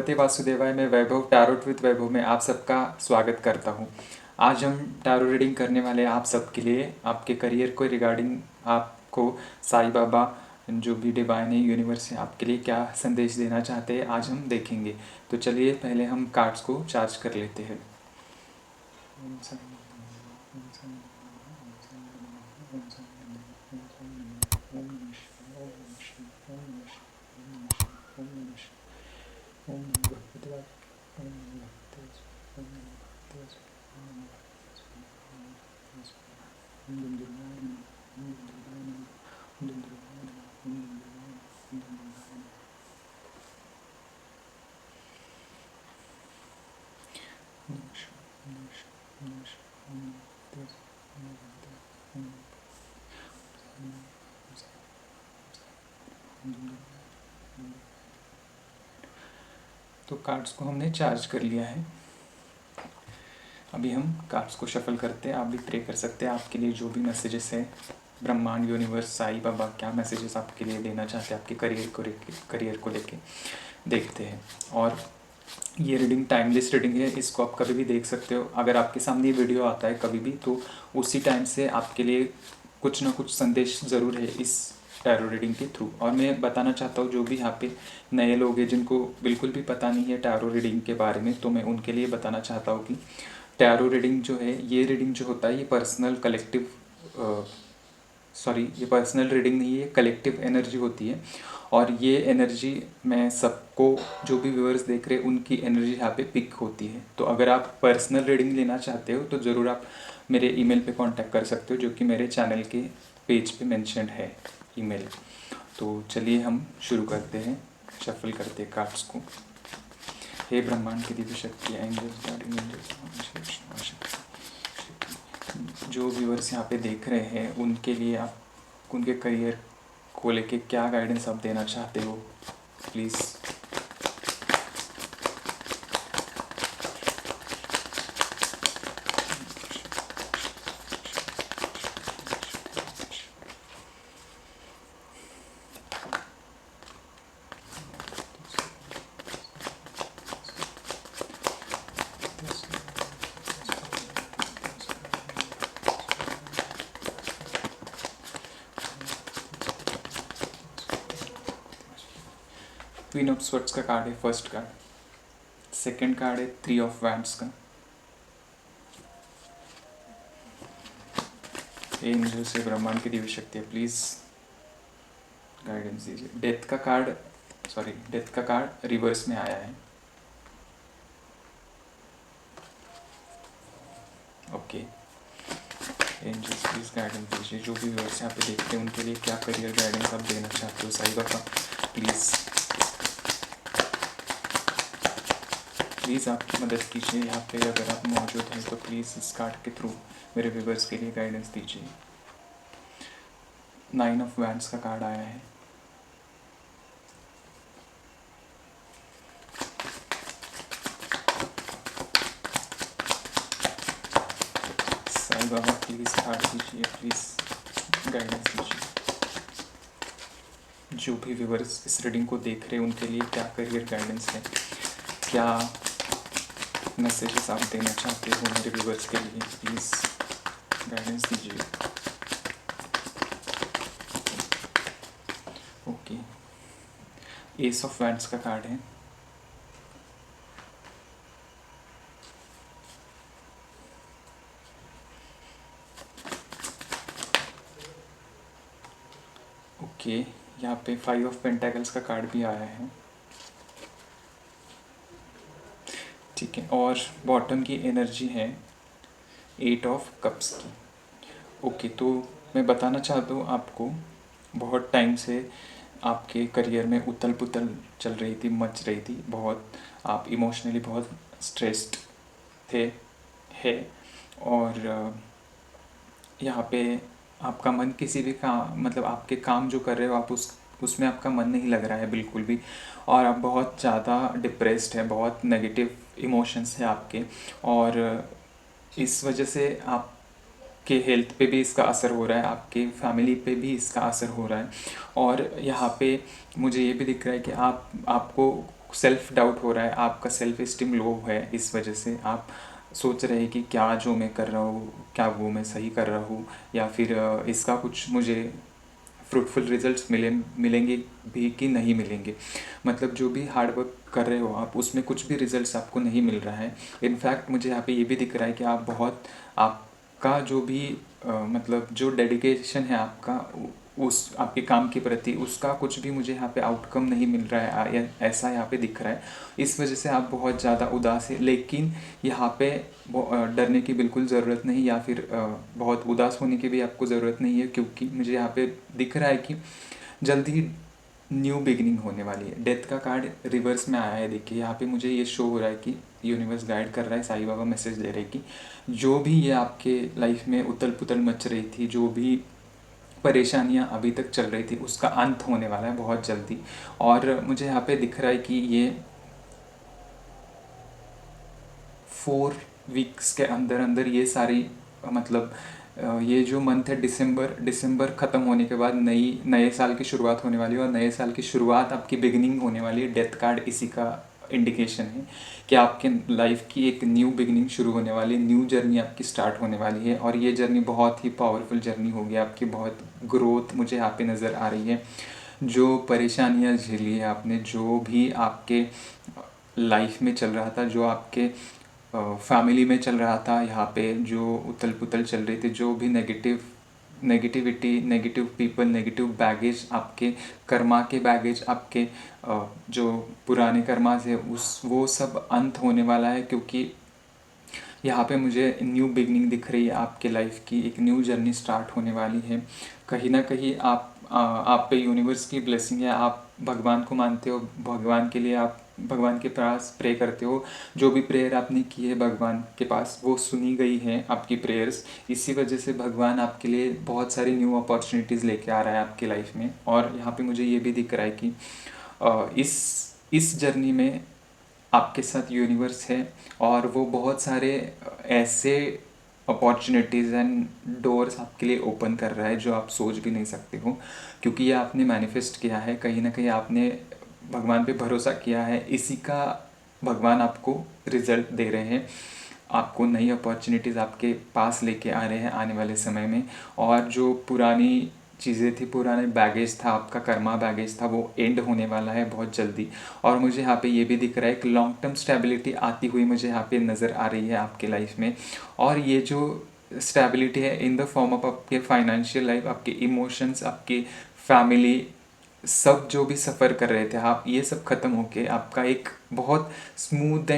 नमस्ते वासुदेवाय। मैं वैभव टैरोट विद वैभव में आप सबका स्वागत करता हूं। आज हम टैरो रीडिंग करने वाले हैं आप सबके लिए, आपके करियर को रिगार्डिंग आपको साईं बाबा जो भी डिवाइन है, यूनिवर्स है, आपके लिए क्या संदेश देना चाहते हैं आज हम देखेंगे। तो चलिए पहले हम कार्ड्स को चार्ज कर लेते हैं। तो कार्ड्स को हमने चार्ज कर लिया है। अभी हम कार्ड्स को शफल करते हैं। आप भी प्रे कर सकते हैं आपके लिए जो भी मैसेजेस है, ब्रह्मांड, यूनिवर्स, साईं बाबा क्या मैसेजेस आपके लिए देना चाहते हैं आपके करियर को लेके देखते हैं। और ये रीडिंग टाइमलेस रीडिंग है, इसको आप कभी भी देख सकते हो। अगर आपके सामने ये वीडियो आता है कभी भी, तो उसी टाइम से आपके लिए कुछ ना कुछ संदेश ज़रूर है इस टैरो रीडिंग के थ्रू। और मैं बताना चाहता हूँ जो भी यहाँ पे नए लोग हैं जिनको बिल्कुल भी पता नहीं है टैरो रीडिंग के बारे में, तो मैं उनके लिए बताना चाहता हूँ कि टैरो रीडिंग जो है, ये रीडिंग जो होता है ये ये पर्सनल रीडिंग नहीं है, कलेक्टिव एनर्जी होती है। और ये एनर्जी मैं सबको, जो भी व्यूअर्स देख रहे हैं उनकी एनर्जी यहाँ पे पिक होती है। तो अगर आप पर्सनल रीडिंग लेना चाहते हो तो ज़रूर आप मेरे ईमेल पे कांटेक्ट कर सकते हो, जो कि मेरे चैनल के पेज पे मेंशन है ईमेल। तो चलिए हम शुरू करते हैं, शफल करते हैं कार्ड्स को। हे ब्रह्मांड की दिव्य शक्ति, एंजल्स, गार्डियन एंजल्स, जो व्यूअर्स यहाँ पे देख रहे हैं उनके लिए आप उनके करियर को लेके क्या गाइडेंस आप देना चाहते हो, प्लीज़। क्वीन ऑफ स्वर्ड्स का कार्ड है फर्स्ट कार्ड। सेकंड कार्ड है थ्री ऑफ वैंड्स का। एंजल से ब्रह्मांड की दिव्य शक्ति है, प्लीज गाइडेंस दीजिए। डेथ का कार्ड रिवर्स में आया है। ओके, एंजल्स प्लीज गाइडेंस दीजिए। जो भी व्यूअर्स यहाँ पे देखते हैं उनके लिए क्या करियर गाइडेंस आप देना चाहते हो साईं बाबा, प्लीज़ आपकी मदद कीजिए। यहाँ पे अगर आप मौजूद हैं तो प्लीज़ इस कार्ड के थ्रू मेरे व्यूअर्स के लिए गाइडेंस दीजिए। नाइन ऑफ वैंड्स का कार्ड आया है। साईं बाबा प्लीज़ कार्ड दीजिए, प्लीज़ गाइडेंस दीजिए। जो भी व्यूअर्स इस रीडिंग को देख रहे हैं उनके लिए क्या करियर गाइडेंस है, क्या मैसेजेस आप देना चाहते हो मेरे व्यूअर्स के लिए, प्लीज़ गाइडेंस दीजिए। ओके, एस ऑफ वैंड्स का कार्ड है। ओके, यहाँ पे फाइव ऑफ पेंटाकल्स का कार्ड भी आया है। ठीक है, और बॉटम की एनर्जी है एट ऑफ कप्स की। ओके, तो मैं बताना चाहता हूँ आपको, बहुत टाइम से आपके करियर में उथल पुथल चल रही थी, मच रही थी बहुत। आप इमोशनली बहुत स्ट्रेस्ड थे है। और यहाँ पे आपका मन किसी भी काम, मतलब आपके काम जो कर रहे हो आप उसमें आपका मन नहीं लग रहा है बिल्कुल भी। और आप बहुत ज़्यादा डिप्रेस्ड है, बहुत नेगेटिव इमोशंस है आपके। और इस वजह से आपके हेल्थ पे भी इसका असर हो रहा है, आपके फैमिली पे भी इसका असर हो रहा है। और यहाँ पे मुझे ये भी दिख रहा है कि आपको सेल्फ डाउट हो रहा है, आपका सेल्फ इस्टीम लो है, इस वजह से आप सोच रहे हैं कि क्या जो मैं कर रहा हूँ क्या वो मैं सही कर रहा हूँ, या फिर इसका कुछ मुझे फ्रूटफुल रिजल्ट्स मिलेंगे भी कि नहीं मिलेंगे। मतलब जो भी हार्ड वर्क कर रहे हो आप, उसमें कुछ भी रिजल्ट्स आपको नहीं मिल रहा है। इनफैक्ट मुझे यहाँ पे ये भी दिख रहा है कि आप बहुत, आपका जो भी मतलब जो डेडिकेशन है आपका उस आपके काम के प्रति, उसका कुछ भी मुझे यहाँ पे आउटकम नहीं मिल रहा है, ऐसा यहाँ पे दिख रहा है। इस वजह से आप बहुत ज़्यादा उदास है। लेकिन यहाँ पे डरने की बिल्कुल ज़रूरत नहीं, या फिर बहुत उदास होने की भी आपको ज़रूरत नहीं है, क्योंकि मुझे यहाँ पे दिख रहा है कि जल्दी ही न्यू बिगिनिंग होने वाली है। डेथ का कार्ड रिवर्स में आया है, देखिए यहाँ पे मुझे ये शो हो रहा है कि यूनिवर्स गाइड कर रहा है, साईं बाबा मैसेज दे रहे हैं कि जो भी ये आपके लाइफ में उथल पुथल मच रही थी, जो भी परेशानियां अभी तक चल रही थी, उसका अंत होने वाला है बहुत जल्दी। और मुझे यहाँ पे दिख रहा है कि ये 4 वीक्स के अंदर अंदर ये सारी मतलब ये जो मंथ है दिसंबर ख़त्म होने के बाद नए साल की शुरुआत होने वाली है, और नए साल की शुरुआत आपकी बिगिनिंग होने वाली है। डेथ कार्ड इसी का इंडिकेशन है कि आपके लाइफ की एक न्यू बिगिनिंग शुरू होने वाली है, न्यू जर्नी आपकी स्टार्ट होने वाली है। और ये जर्नी बहुत ही पावरफुल जर्नी होगी आपकी, बहुत ग्रोथ मुझे यहाँ पे नज़र आ रही है। जो परेशानियाँ झेली है आपने, जो भी आपके लाइफ में चल रहा था, जो आपके फैमिली में चल रहा था, यहाँ पे जो उथल पुथल चल रही थी, जो भी negativity, negative people, negative baggage, आपके कर्मा के बैगेज, आपके जो पुराने कर्मा से उस वो सब अंत होने वाला है। क्योंकि यहाँ पे मुझे न्यू बिगनिंग दिख रही है, आपके लाइफ की एक न्यू जर्नी स्टार्ट होने वाली है। कहीं ना कहीं आप पे यूनिवर्स की ब्लेसिंग है, आप भगवान को मानते हो, भगवान के लिए आप भगवान के पास प्रे करते हो। जो भी प्रेयर आपने की है भगवान के पास, वो सुनी गई है आपकी प्रेयर्स। इसी वजह से भगवान आपके लिए बहुत सारी न्यू अपॉर्चुनिटीज़ लेके आ रहा है आपकी लाइफ में। और यहाँ पे मुझे ये भी दिख रहा है कि इस जर्नी में आपके साथ यूनिवर्स है, और वो बहुत सारे ऐसे अपॉर्चुनिटीज़ एंड डोर्स आपके लिए ओपन कर रहा है जो आप सोच भी नहीं सकते हो। क्योंकि ये आपने मैनिफेस्ट किया है, कहीं ना कहीं आपने भगवान पे भरोसा किया है, इसी का भगवान आपको रिजल्ट दे रहे हैं। आपको नई अपॉर्चुनिटीज़ आपके पास लेके आ रहे हैं आने वाले समय में। और जो पुरानी चीज़ें थी, पुराने बैगेज था, आपका कर्मा बैगेज था, वो एंड होने वाला है बहुत जल्दी। और मुझे यहाँ पे ये भी दिख रहा है कि लॉन्ग टर्म स्टेबिलिटी आती हुई मुझे यहाँ पे नज़र आ रही है आपके लाइफ में। और ये जो स्टेबिलिटी है इन द फॉर्म ऑफ आपके फाइनेंशियल लाइफ, आपके इमोशंस, आपकी फैमिली, सब जो भी सफ़र कर रहे थे आप, ये सब ख़त्म होके आपका एक बहुत स्मूथ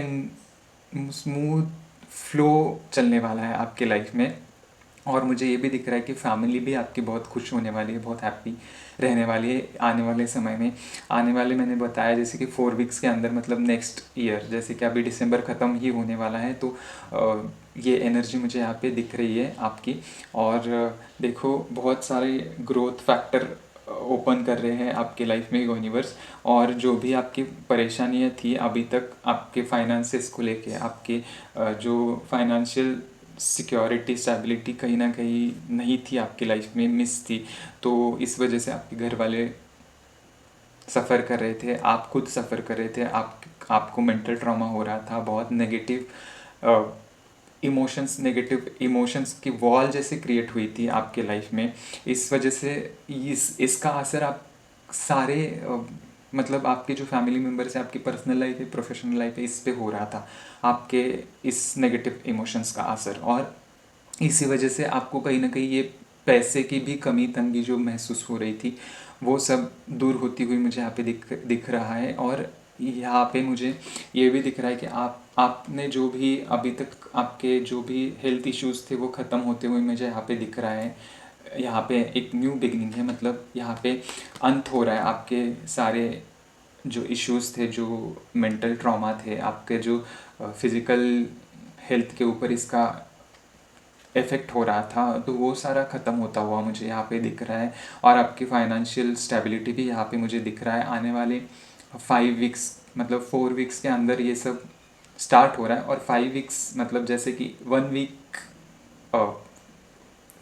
फ्लो चलने वाला है आपके लाइफ में। और मुझे ये भी दिख रहा है कि फैमिली भी आपकी बहुत खुश होने वाली है, बहुत हैप्पी रहने वाली है आने वाले समय में। आने वाले, मैंने बताया जैसे कि 4 वीक्स के अंदर, मतलब नेक्स्ट ईयर, जैसे कि अभी दिसंबर ख़त्म ही होने वाला है, तो ये एनर्जी मुझे यहाँ पे दिख रही है आपकी। और देखो बहुत सारे ग्रोथ फैक्टर ओपन कर रहे हैं आपके लाइफ में यूनिवर्स। और जो भी आपकी परेशानियाँ थी अभी तक आपके फाइनेंसेस को लेके, आपके जो फाइनेंशियल सिक्योरिटी, स्टेबिलिटी कहीं ना कहीं नहीं थी आपकी लाइफ में, मिस थी, तो इस वजह से आपके घर वाले सफ़र कर रहे थे, आप खुद सफ़र कर रहे थे, आपको मेंटल ट्रॉमा हो रहा था, बहुत नेगेटिव इमोशंस की वॉल जैसे क्रिएट हुई थी आपके लाइफ में। इस वजह से इसका असर आप सारे मतलब आपके जो फैमिली मेम्बर्स है, आपकी पर्सनल लाइफ है, प्रोफेशनल लाइफ है, इस पे हो रहा था, आपके इस नेगेटिव इमोशंस का असर। और इसी वजह से आपको कहीं ना कहीं ये पैसे की भी कमी तंगी जो महसूस हो रही थी, वो सब दूर होती हुई मुझे यहाँ पे दिख रहा है। और यहाँ पे मुझे ये भी दिख रहा है कि आपने जो भी अभी तक आपके जो भी हेल्थ इश्यूज़ थे, वो ख़त्म होते हुए मुझे यहाँ पे दिख रहा है। यहाँ पे एक न्यू बिगनिंग है, मतलब यहाँ पे अंत हो रहा है आपके सारे जो इश्यूज़ थे, जो मेंटल ट्रॉमा थे, आपके जो फिज़िकल हेल्थ के ऊपर इसका इफ़ेक्ट हो रहा था, तो वो सारा ख़त्म होता हुआ मुझे यहाँ पे दिख रहा है। और आपकी फाइनेंशियल स्टेबिलिटी भी यहाँ पे मुझे दिख रहा है। आने वाले 5 वीक्स, मतलब 4 वीक्स के अंदर ये सब स्टार्ट हो रहा है। और 5 वीक्स मतलब जैसे कि 1 वीक,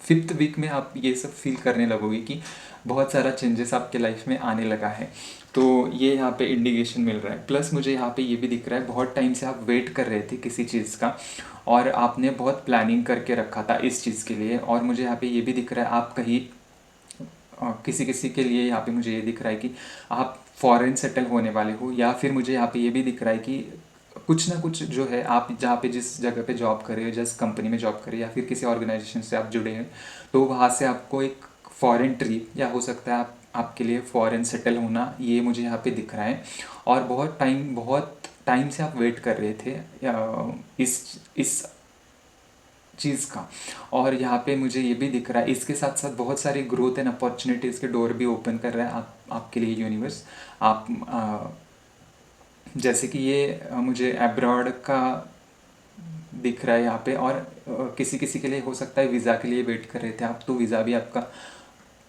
5th वीक में आप ये सब फील करने लगोगे कि बहुत सारा चेंजेस आपके लाइफ में आने लगा है। तो ये यहाँ पे इंडिकेशन मिल रहा है। प्लस मुझे यहाँ पे ये भी दिख रहा है, बहुत टाइम से आप वेट कर रहे थे किसी चीज़ का और आपने बहुत प्लानिंग करके रखा था इस चीज़ के लिए। और मुझे यहाँ पे ये भी दिख रहा है आप कहीं किसी किसी के लिए यहाँ पे मुझे ये दिख रहा है कि आप फॉरेन सेटल होने वाले हो, या फिर मुझे यहाँ पे ये भी दिख रहा है कि कुछ ना कुछ जो है आप जहाँ पे जिस जगह पे जॉब कर रहे हो, जिस कंपनी में जॉब कर रहे हो या फिर किसी ऑर्गेनाइजेशन से आप जुड़े हैं, तो वहाँ से आपको एक फॉरेन ट्रिप या हो सकता है आप आपके लिए फॉरेन सेटल होना, ये मुझे यहाँ पे दिख रहा है। और बहुत टाइम से आप वेट कर रहे थे इस चीज़ का। और यहाँ पे मुझे ये भी दिख रहा है, इसके साथ साथ बहुत सारी ग्रोथ एंड अपॉर्चुनिटीज़ के डोर भी ओपन कर रहा है आपके लिए यूनिवर्स। आप जैसे कि ये मुझे अब्रॉड का दिख रहा है यहाँ पे। और किसी किसी के लिए हो सकता है वीज़ा के लिए वेट कर रहे थे आप, तो वीज़ा भी आपका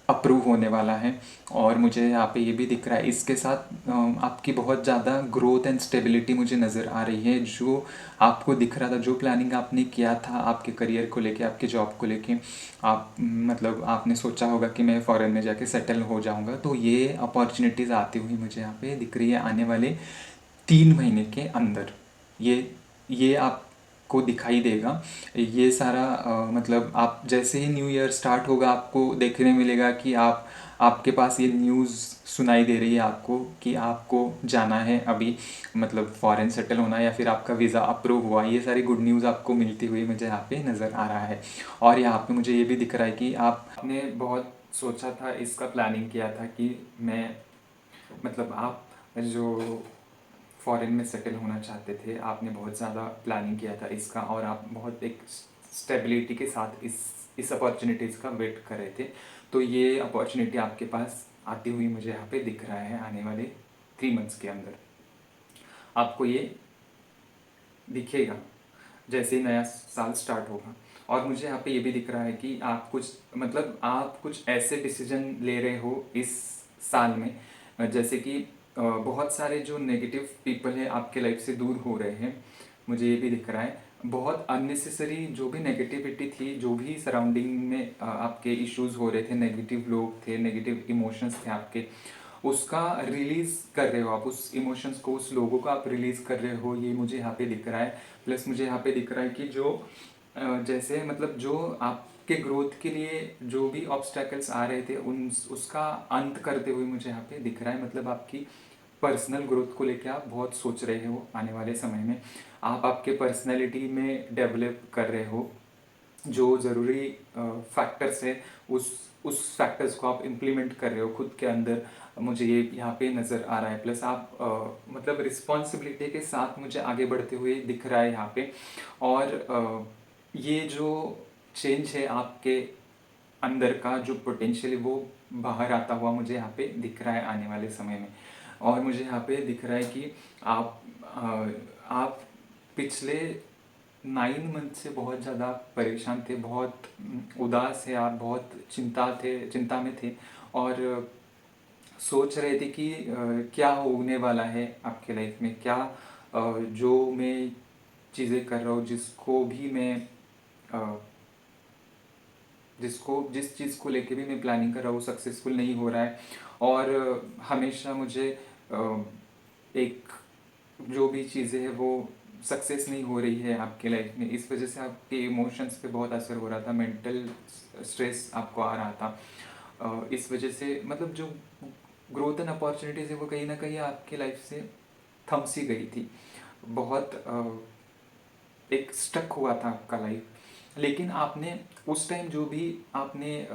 अप्रूव होने वाला है। और मुझे यहाँ पे ये भी दिख रहा है, इसके साथ आपकी बहुत ज़्यादा ग्रोथ एंड स्टेबिलिटी मुझे नज़र आ रही है। जो आपको दिख रहा था, जो प्लानिंग आपने किया था आपके करियर को लेके, आपके जॉब को लेके, आप मतलब आपने सोचा होगा कि मैं फ़ॉरेन में जाके सेटल हो जाऊंगा, तो ये अपॉर्चुनिटीज़ आती हुई मुझे यहाँ पे दिख रही है आने वाले 3 महीने के अंदर। ये आपको दिखाई देगा। ये सारा मतलब आप जैसे ही न्यू ईयर स्टार्ट होगा आपको देखने मिलेगा कि आपके पास ये न्यूज़ सुनाई दे रही है आपको कि आपको जाना है अभी, मतलब फॉरेन सेटल होना है या फिर आपका वीज़ा अप्रूव हुआ। ये सारी गुड न्यूज़ आपको मिलती हुई मुझे यहाँ पे नज़र आ रहा है। और यहाँ पे मुझे ये भी दिख रहा है कि आपने बहुत सोचा था, इसका प्लानिंग किया था कि मैं मतलब आप जो फॉरेन में सेटल होना चाहते थे, आपने बहुत ज़्यादा प्लानिंग किया था इसका और आप बहुत एक स्टेबिलिटी के साथ इस अपॉर्चुनिटीज़ का वेट कर रहे थे। तो ये अपॉर्चुनिटी आपके पास आती हुई मुझे यहाँ पे दिख रहा है आने वाले 3 मंथ्स के अंदर आपको ये दिखेगा जैसे ही नया साल स्टार्ट होगा। और मुझे यहाँ पे ये भी दिख रहा है कि आप कुछ मतलब आप कुछ ऐसे डिसीजन ले रहे हो इस साल में, जैसे कि बहुत सारे जो नेगेटिव पीपल हैं आपके लाइफ से दूर हो रहे हैं। मुझे ये भी दिख रहा है बहुत अननेसेसरी जो भी नेगेटिविटी थी, जो भी सराउंडिंग में आपके इश्यूज हो रहे थे, नेगेटिव लोग थे, नेगेटिव इमोशंस थे आपके, उसका रिलीज कर रहे हो आप, उस इमोशंस को, उस लोगों को आप रिलीज कर रहे हो, ये मुझे यहाँ पे दिख रहा है। प्लस मुझे यहाँ पे दिख रहा है कि जो जैसे मतलब जो आपके ग्रोथ के लिए जो भी ऑब्स्टेकल्स आ रहे थे उसका अंत करते हुए मुझे यहाँ पे दिख रहा है। मतलब आपकी पर्सनल ग्रोथ को लेके आप बहुत सोच रहे हो आने वाले समय में, आप आपके पर्सनैलिटी में डेवलप कर रहे हो, जो ज़रूरी फैक्टर्स है उस फैक्टर्स को आप इम्प्लीमेंट कर रहे हो खुद के अंदर, मुझे ये यहाँ पे नज़र आ रहा है। प्लस आप मतलब रिस्पॉन्सिबिलिटी के साथ मुझे आगे बढ़ते हुए दिख रहा है यहाँ पे। और ये जो चेंज है आपके अंदर का जो पोटेंशियल है वो बाहर आता हुआ मुझे यहाँ पे दिख रहा है आने वाले समय में। और मुझे यहाँ पे दिख रहा है कि आप आप पिछले 9 मंथ से बहुत ज़्यादा परेशान थे, बहुत उदास है आप, बहुत चिंता में थे और सोच रहे थे कि क्या होने वाला है आपके लाइफ में, क्या जो मैं चीज़ें कर रहा हूँ, जिसको भी मैं जिस चीज़ को लेके भी मैं प्लानिंग कर रहा हूँ सक्सेसफुल नहीं हो रहा है। और हमेशा मुझे एक जो भी चीज़ें हैं वो सक्सेस नहीं हो रही है आपके लाइफ में, इस वजह से आपके इमोशंस पे बहुत असर हो रहा था, मेंटल स्ट्रेस आपको आ रहा था। इस वजह से मतलब जो ग्रोथ एंड अपॉर्चुनिटीज़ है वो कहीं ना कहीं आपके लाइफ से थम सी गई थी, बहुत एक स्टक हुआ था आपका लाइफ। लेकिन आपने उस टाइम जो भी आपने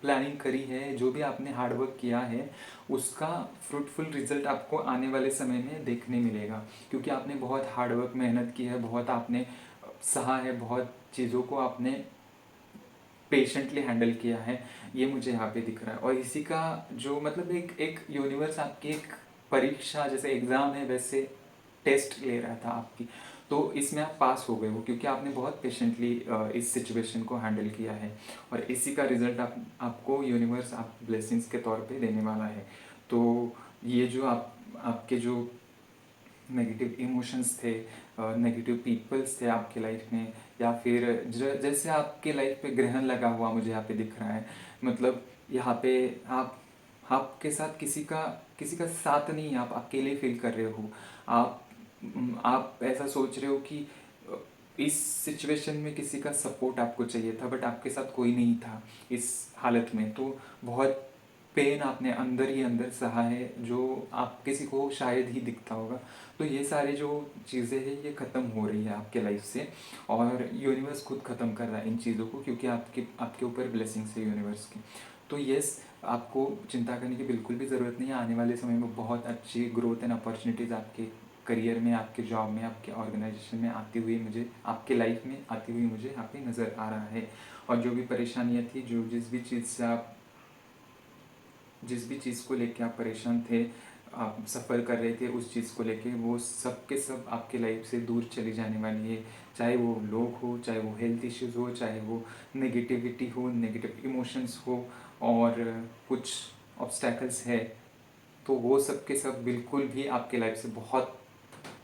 प्लानिंग करी है, जो भी आपने हार्डवर्क किया है, उसका फ्रूटफुल रिजल्ट आपको आने वाले समय में देखने मिलेगा, क्योंकि आपने बहुत हार्डवर्क मेहनत की है, बहुत आपने सहा है, बहुत चीज़ों को आपने पेशेंटली हैंडल किया है, ये मुझे यहाँ पे दिख रहा है। और इसी का जो मतलब एक एक यूनिवर्स आपकी एक परीक्षा जैसे एग्ज़ाम है वैसे टेस्ट ले रहा था आपकी, तो इसमें आप पास हो गए हो क्योंकि आपने बहुत पेशेंटली इस सिचुएशन को हैंडल किया है। और इसी का रिजल्ट आपको यूनिवर्स आप ब्लेसिंग्स के तौर पे देने वाला है। तो ये जो आपके जो नेगेटिव इमोशंस थे, नेगेटिव पीपल्स थे आपके लाइफ में, या फिर जैसे आपके लाइफ पे ग्रहण लगा हुआ मुझे यहाँ पे दिख रहा है, मतलब यहाँ पे आपके साथ किसी का किसी का साथ नहीं है, आप अकेले फील कर रहे हो। आप आप ऐसा सोच रहे हो कि इस सिचुएशन में किसी का सपोर्ट आपको चाहिए था, बट आपके साथ कोई नहीं था इस हालत में। तो बहुत पेन आपने अंदर ही अंदर सहा है, जो आप किसी को शायद ही दिखता होगा। तो ये सारी जो चीज़ें हैं ये ख़त्म हो रही है आपके लाइफ से, और यूनिवर्स खुद ख़त्म कर रहा है इन चीज़ों को, क्योंकि आपके आपके ऊपर ब्लेसिंग्स है यूनिवर्स की। तो यस, आपको चिंता करने की बिल्कुल भी ज़रूरत नहीं है। आने वाले समय में बहुत अच्छी ग्रोथ एंड अपॉर्चुनिटीज़ आपके करियर में, आपके जॉब में, आपके ऑर्गेनाइजेशन में आती हुई मुझे, आपके लाइफ में आती हुई मुझे यहाँ पे नज़र आ रहा है। और जो भी परेशानियाँ थी, जो जिस भी चीज़ को लेके आप परेशान थे, आप सफ़र कर रहे थे उस चीज़ को लेके, वो सब के सब आपके लाइफ से दूर चली जाने वाली है। चाहे वो लोग हो, चाहे वो हेल्थ इश्यूज़ हो, चाहे वो नेगेटिविटी हो, नेगेटिव इमोशंस हो, और कुछ ऑब्स्टैकल्स है, तो वो सब के सब बिल्कुल भी आपके लाइफ से बहुत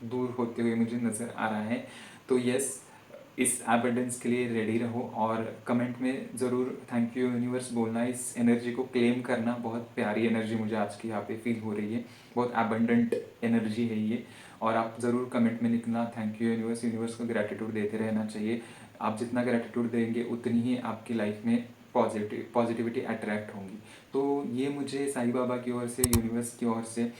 दूर होते हुए मुझे नज़र आ रहा है। तो यस, इस एबंडेंस के लिए रेडी रहो, और कमेंट में ज़रूर थैंक यू यूनिवर्स बोलना, इस एनर्जी को क्लेम करना। बहुत प्यारी एनर्जी मुझे आज की यहाँ पे फील हो रही है, बहुत एबंडेंट एनर्जी है ये। और आप ज़रूर कमेंट में लिखना थैंक यू यूनिवर्स। यूनिवर्स को ग्रैटिट्यूड देते रहना चाहिए। आप जितना ग्रैटिट्यूड देंगे उतनी ही आपकी लाइफ में पॉजिटिविटी अट्रैक्ट होंगी। तो ये मुझे साईं बाबा की ओर से, यूनिवर्स की ओर से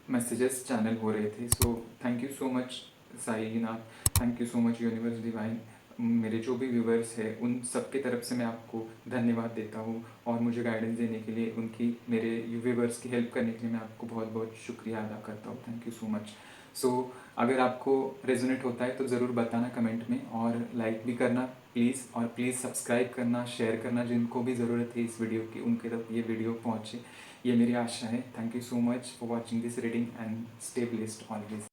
मैसेजेस चैनल हो रहे थे। So thank you so much Sainath, thank you so much universe divine. मेरे जो भी व्यूवर्स हैं उन सब की तरफ से मैं आपको धन्यवाद देता हूँ, और मुझे गाइडेंस देने के लिए, उनकी, मेरे व्यूवर्स की हेल्प करने के लिए मैं आपको बहुत बहुत शुक्रिया अदा करता हूँ। Thank you so much. So अगर आपको रेजोनेट होता है तो ज़रूर बताना कमेंट में, और लाइक भी करना प्लीज़, और प्लीज़ सब्सक्राइब करना, शेयर करना, जिनको भी ज़रूरत है इस वीडियो की उनके तक ये वीडियो पहुँचे, ये मेरी आशा है। Thank you so much for watching this reading, and stay blessed always.